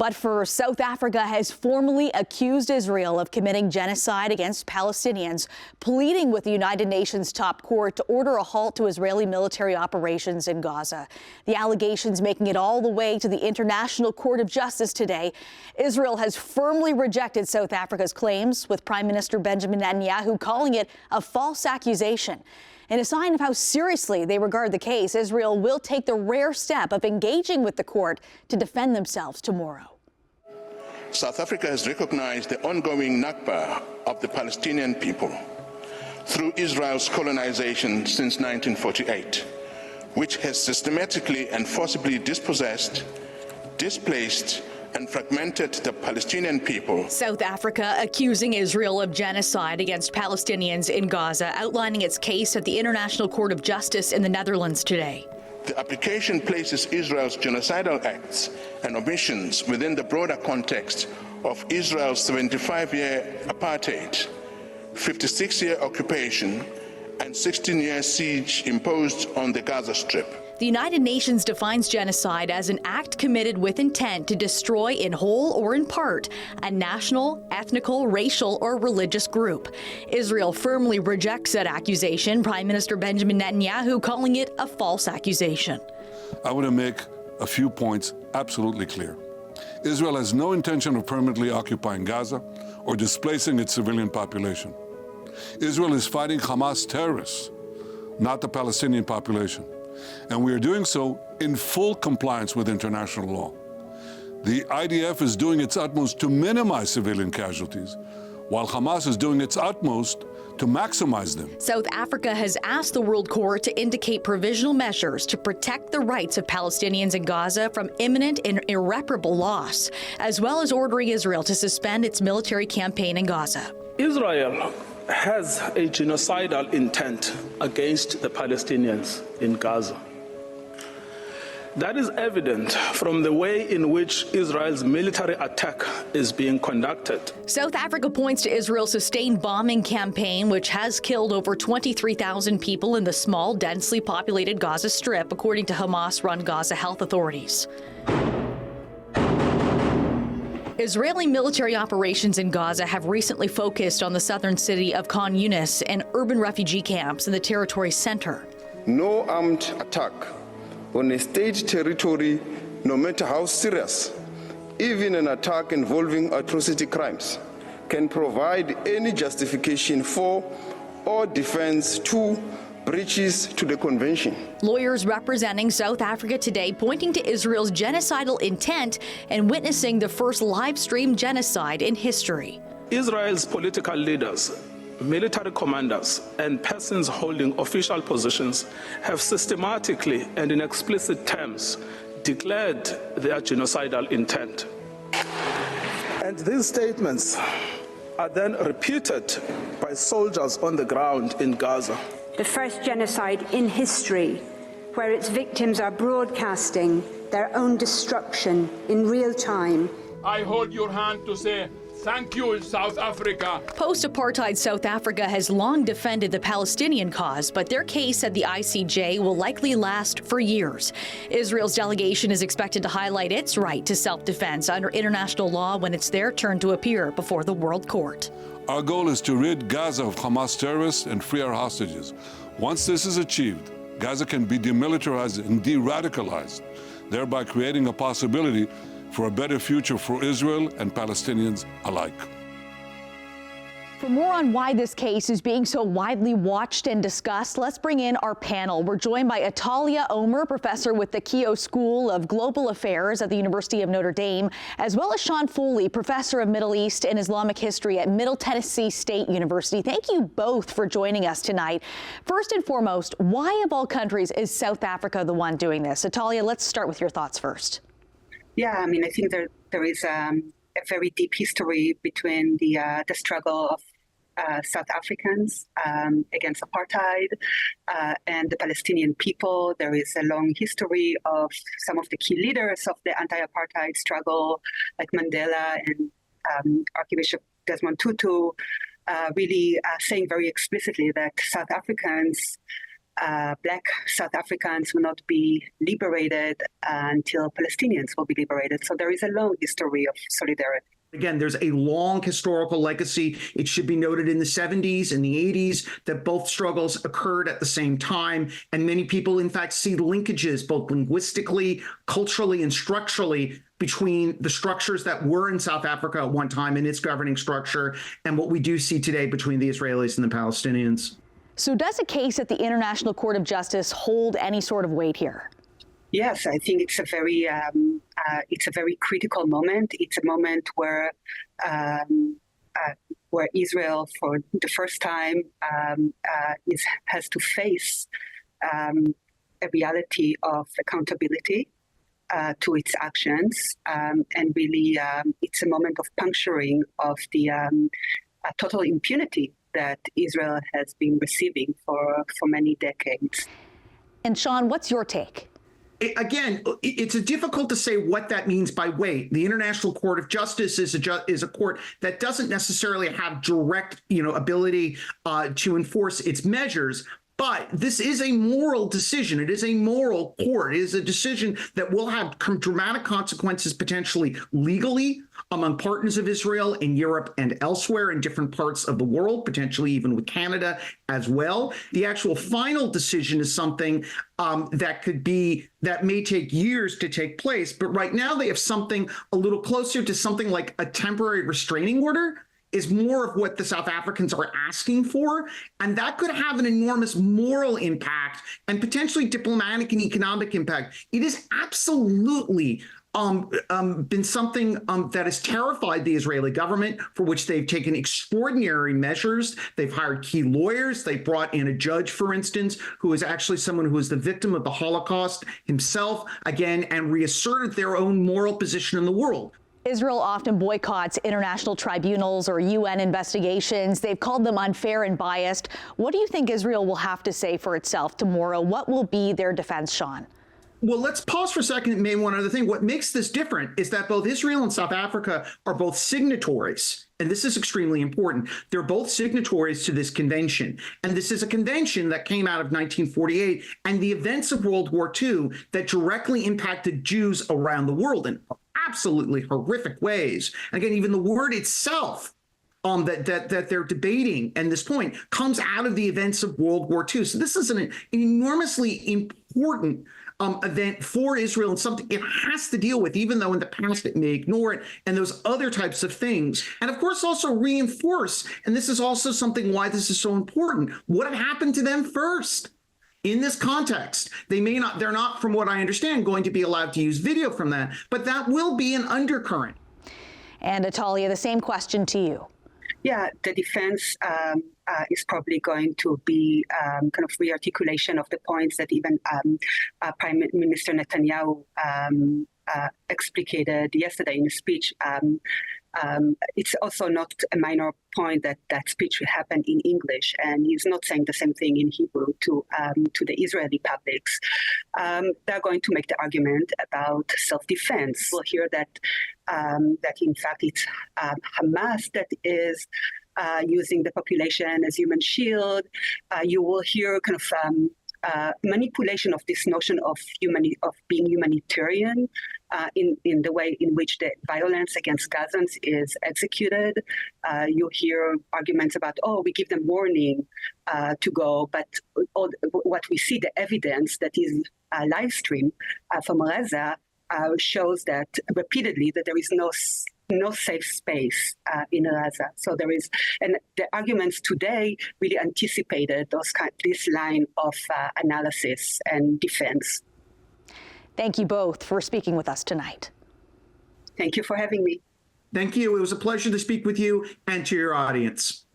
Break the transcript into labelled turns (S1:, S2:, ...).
S1: But first, South Africa has formally accused Israel of committing genocide against Palestinians, pleading with the United Nations top court to order a halt to Israeli military operations in Gaza. The allegations making it all the way to the International Court of Justice today. Israel has firmly rejected South Africa's claims, with Prime Minister Benjamin Netanyahu calling it a false accusation. In a sign of how seriously they regard the case, Israel will take the rare step of engaging with the court to defend themselves tomorrow.
S2: South Africa has recognized the ongoing Nakba of the Palestinian people through Israel's colonization since 1948, which has systematically and forcibly dispossessed, displaced, and fragmented the Palestinian people.
S1: South Africa accusing Israel of genocide against Palestinians in Gaza, outlining its case at the International Court of Justice in the Netherlands today.
S2: The application places Israel's genocidal acts and omissions within the broader context of Israel's 75-year apartheid, 56-year occupation, and 16-year siege imposed on the Gaza Strip.
S1: The United Nations defines genocide as an act committed with intent to destroy in whole or in part a national, ethnical, racial, or religious group. Israel firmly rejects that accusation, Prime Minister Benjamin Netanyahu calling it a false accusation.
S3: I want to make a few points absolutely clear. Israel has no intention of permanently occupying Gaza or displacing its civilian population. Israel is fighting Hamas terrorists, not the Palestinian population. And we are doing so in full compliance with international law. The IDF is doing its utmost to minimize civilian casualties, while Hamas is doing its utmost to maximize them.
S1: South Africa has asked the World Court to indicate provisional measures to protect the rights of Palestinians in Gaza from imminent and irreparable loss, as well as ordering Israel to suspend its military campaign in Gaza.
S4: Israel has a genocidal intent against the Palestinians in Gaza. That is evident from the way in which Israel's military attack is being conducted.
S1: South Africa points to Israel's sustained bombing campaign, which has killed over 23,000 people in the small, densely populated Gaza Strip, according to Hamas-run Gaza health authorities. Israeli military operations in Gaza have recently focused on the southern city of Khan Yunis and urban refugee camps in the territory's center.
S5: No armed attack on a state territory, no matter how serious, even an attack involving atrocity crimes, can provide any justification for or defense to breaches to the convention.
S1: Lawyers representing South Africa today pointing to Israel's genocidal intent and witnessing the first live-streamed genocide in history.
S4: Israel's political leaders, military commanders, and persons holding official positions have systematically and in explicit terms declared their genocidal intent. And these statements are then repeated by soldiers on the ground in Gaza.
S6: The first genocide in history, where its victims are broadcasting their own destruction in real time.
S7: I hold your hand to say thank you, South Africa.
S1: Post-apartheid South Africa has long defended the Palestinian cause, but their case at the ICJ will likely last for years. Israel's delegation is expected to highlight its right to self-defense under international law when it's their turn to appear before the World Court.
S3: Our goal is to rid Gaza of Hamas terrorists and free our hostages. Once this is achieved, Gaza can be demilitarized and de-radicalized, thereby creating a possibility for a better future for Israel and Palestinians alike.
S1: For more on why this case is being so widely watched and discussed, let's bring in our panel. We're joined by Atalia Omer, professor with the Keough School of Global Affairs at the University of Notre Dame, as well as Sean Foley, professor of Middle East and Islamic history at Middle Tennessee State University. Thank you both for joining us tonight. First and foremost, why of all countries is South Africa the one doing this? Atalia, let's start with your thoughts first.
S8: Yeah, I mean, I think there is a very deep history between the struggle of South Africans against apartheid and the Palestinian people. There is a long history of some of the key leaders of the anti-apartheid struggle, like Mandela and Archbishop Desmond Tutu, really saying very explicitly that South Africans Black South Africans will not be liberated until Palestinians will be liberated. So there is a long history of solidarity.
S9: Again, there's a long historical legacy. It should be noted in the 70s and the 80s that both struggles occurred at the same time. And many people, in fact, see linkages both linguistically, culturally, and structurally between the structures that were in South Africa at one time and its governing structure and what we do see today between the Israelis and the Palestinians.
S1: So does a case at the International Court of Justice hold any sort of weight here?
S8: Yes, I think it's a very critical moment. It's a moment where Israel, for the first time, has to face a reality of accountability to its actions, and really, it's a moment of puncturing of the total impunity that Israel has been receiving for many decades.
S1: And Sean, what's your take?
S9: Again, it's difficult to say what that means by weight. The International Court of Justice is a court that doesn't necessarily have direct, ability to enforce its measures. But this is a moral decision. It is a moral court. It is a decision that will have dramatic consequences potentially legally among partners of Israel in Europe and elsewhere in different parts of the world, potentially even with Canada as well. The actual final decision is something that may take years to take place. But right now they have something a little closer to something like a temporary restraining order is more of what the South Africans are asking for. And that could have an enormous moral impact and potentially diplomatic and economic impact. It has absolutely been something that has terrified the Israeli government, for which they've taken extraordinary measures. They've hired key lawyers. They brought in a judge, for instance, who is actually someone who is the victim of the Holocaust himself, again, and reasserted their own moral position in the world.
S1: Israel often boycotts international tribunals or UN investigations. They've called them unfair and biased. What do you think Israel will have to say for itself tomorrow? What will be their defense, Sean?
S9: Well, let's pause for a second and maybe one other thing. What makes this different is that both Israel and South Africa are both signatories, and this is extremely important. They're both signatories to this convention, and this is a convention that came out of 1948 and the events of World War II that directly impacted Jews around the world in absolutely horrific ways. And again, even the word itself that they're debating and this point comes out of the events of World War II. So this is an enormously important event for Israel and something it has to deal with, even though in the past it may ignore it, and those other types of things. And of course, also reinforce, and this is also something why this is so important, what had happened to them first. In this context, they're not, from what I understand, going to be allowed to use video from that, but that will be an undercurrent. And
S1: Atalia, the same question to you.
S8: Yeah, the defense is probably going to be kind of re-articulation of the points that even Prime Minister Netanyahu explicated yesterday in a speech. It's also not a minor point that that speech will happen in English, and he's not saying the same thing in Hebrew to the Israeli publics. They're going to make the argument about self-defense. We'll hear that in fact it's Hamas that is using the population as human shield. You will hear kind of manipulation of this notion of being humanitarian in the way in which the violence against Gazans is executed. You hear arguments about, we give them warning to go, but what we see, the evidence that is live streamed from Gaza shows that repeatedly that there is no safe space in Gaza. So there is, and the arguments today really anticipated this line of analysis and defense.
S1: Thank you both for speaking with us tonight.
S8: Thank you for having me.
S9: Thank you. It was a pleasure to speak with you and to your audience.